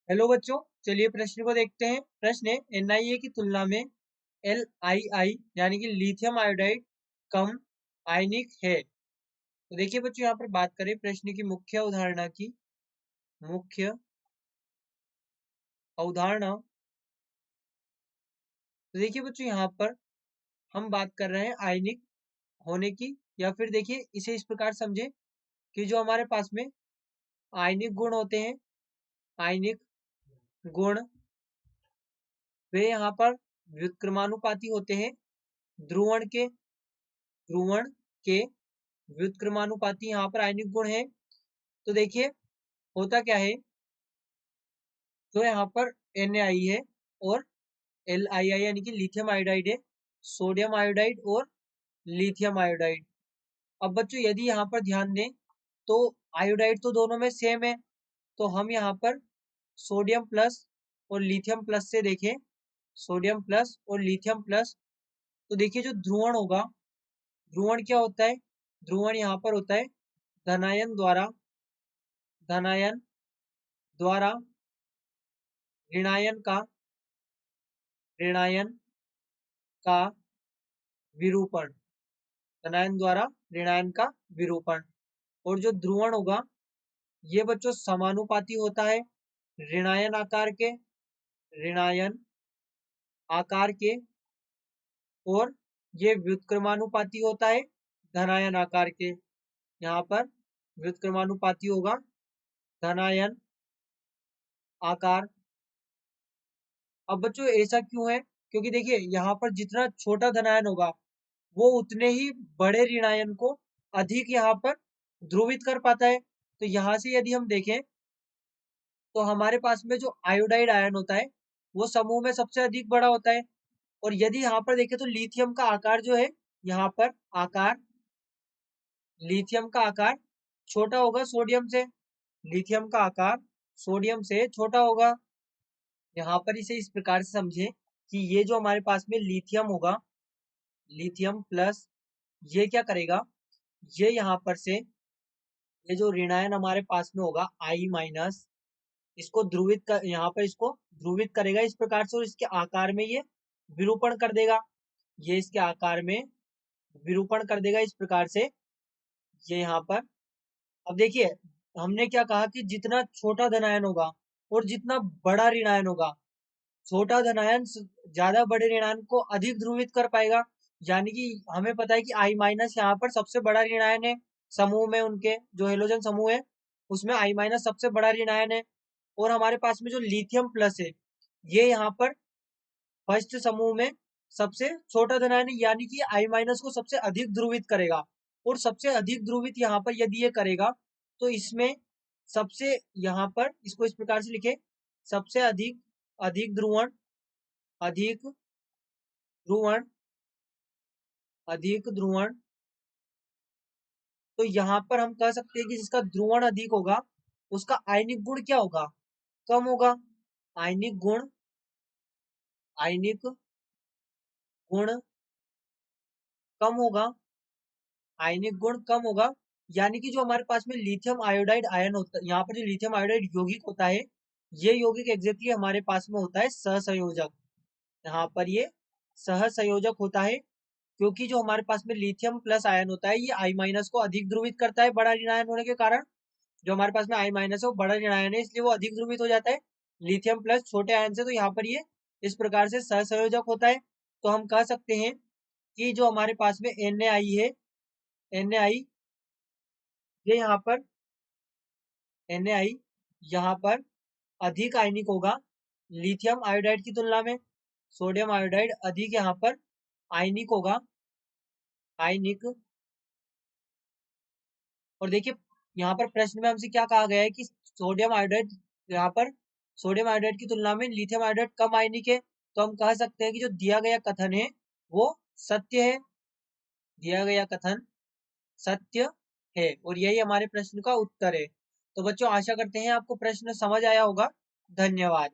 Hello बच्चों, चलिए प्रश्न को देखते हैं। प्रश्न है NiA की तुलना में LiI यानी कि लिथियम आयोडाइड कम आयनिक है। तो देखिए बच्चों, यहाँ पर बात करें प्रश्न की मुख्य अवधारणा की। मुख्य अवधारणा, तो देखिए बच्चों, यहाँ पर हम बात कर रहे हैं आयनिक होने की, या फिर देखिए इसे इस प्रकार समझे कि जो हमारे पास में आयनिक गुण होते हैं, आयनिक गुण वे यहाँ पर व्युत्क्रमानुपाती होते हैं ध्रुवण के व्युत्क्रमानुपाती यहाँ पर आयनिक गुण है। तो देखिए होता क्या है, तो यहाँ पर NaI है और LiI यानी कि लिथियम आयोडाइड है, सोडियम आयोडाइड और लिथियम आयोडाइड। अब बच्चों यदि यहाँ पर ध्यान दें तो आयोडाइड तो दोनों में सेम है, तो हम यहाँ पर सोडियम प्लस और लिथियम प्लस से देखें, सोडियम प्लस और लिथियम प्लस, तो देखिए जो ध्रुवण होगा, ध्रुवण क्या होता है, ध्रुवण यहाँ पर होता है धनायन द्वारा ऋणायन का विरूपण, धनायन द्वारा ऋणायन का विरूपण। और जो ध्रुवण होगा ये बच्चों समानुपाती होता है ऋणायन आकार के, और ये व्युत्क्रमानुपाती होता है धनायन आकार के। यहाँ पर व्युत्क्रमानुपाती होगा धनायन आकार। अब बच्चों ऐसा क्यों है, क्योंकि देखिए यहाँ पर जितना छोटा धनायन होगा वो उतने ही बड़े ऋणायन को अधिक यहाँ पर ध्रुवित कर पाता है। तो यहाँ से यदि हम देखें तो हमारे पास में जो आयोडाइड आयन होता है वो समूह में सबसे अधिक बड़ा होता है। और यदि यहाँ पर देखें तो लिथियम का आकार जो है, यहाँ पर आकार, लिथियम का आकार छोटा होगा सोडियम से, लिथियम का आकार सोडियम से छोटा होगा। यहाँ पर इसे इस प्रकार से समझे कि ये जो हमारे पास में लिथियम होगा, लिथियम प्लस, ये क्या करेगा, ये यहाँ पर से ये जो ऋणायन हमारे पास में होगा I माइनस, इसको ध्रुवित कर, यहाँ पर इसको ध्रुवित करेगा इस प्रकार से, और इसके आकार में ये विरूपण कर देगा, ये इसके आकार में विरूपण कर देगा इस प्रकार से, ये यहाँ पर। अब देखिए हमने क्या कहा कि जितना छोटा धनायन होगा और जितना बड़ा ऋणायन होगा, छोटा धनायन ज्यादा बड़े ऋणायन को अधिक ध्रुवित कर पाएगा। यानी कि हमें पता है कि I माइनस यहाँ पर सबसे बड़ा ऋणायन है समूह में, उनके जो हेलोजन समूह है उसमें I माइनस सबसे बड़ा ऋणायन है। और हमारे पास में जो लिथियम प्लस है ये यहाँ पर फर्स्ट समूह में सबसे छोटा धनायन है, यानी कि I माइनस को सबसे अधिक ध्रुवित करेगा। और सबसे अधिक ध्रुवित यहाँ पर यदि ये करेगा तो इसमें सबसे, यहाँ पर इसको इस प्रकार से लिखे, सबसे अधिक अधिक ध्रुवण अधिक ध्रुवण, तो यहाँ पर हम कह सकते हैं कि जिसका ध्रुवण अधिक होगा उसका आयनिक गुण क्या होगा, कम होगा। आयनिक गुण कम होगा, आयनिक गुण कम होगा। यानी कि जो हमारे पास में लिथियम आयोडाइड आयन होता है, यहाँ पर जो लिथियम आयोडाइड यौगिक होता है, ये यौगिक एग्जैक्टली हमारे पास में होता है सहसंयोजक। यहाँ पर ये सहसंयोजक होता है क्योंकि जो हमारे पास में लिथियम प्लस आयन होता है ये I माइनस को अधिक ध्रुवित करता है बड़ा ऋणायन होने के कारण। जो हमारे पास में I माइनस है वो बड़ा ऋणायन है, इसलिए वो अधिक ध्रुवित हो जाता है लिथियम प्लस छोटे आयन से। तो यहाँ पर ये इस प्रकार से सहसंयोजक होता है। तो हम कह सकते हैं कि जो हमारे पास में NaI है, NaI ये NaI यहाँ पर अधिक आयनिक होगा लिथियम आयोडाइड की तुलना में। सोडियम आयोडाइड अधिक यहाँ पर आयनिक होगा, आयनिक। और देखिए यहाँ पर प्रश्न में हमसे क्या कहा गया है कि सोडियम आयोडाइड, यहाँ पर सोडियम आयोडाइड की तुलना में लिथियम आयोडाइड कम आयनिक है। तो हम कह सकते हैं कि जो दिया गया कथन है वो सत्य है, दिया गया कथन सत्य है, और यही हमारे प्रश्न का उत्तर है। तो बच्चों आशा करते हैं आपको प्रश्न समझ आया होगा। धन्यवाद।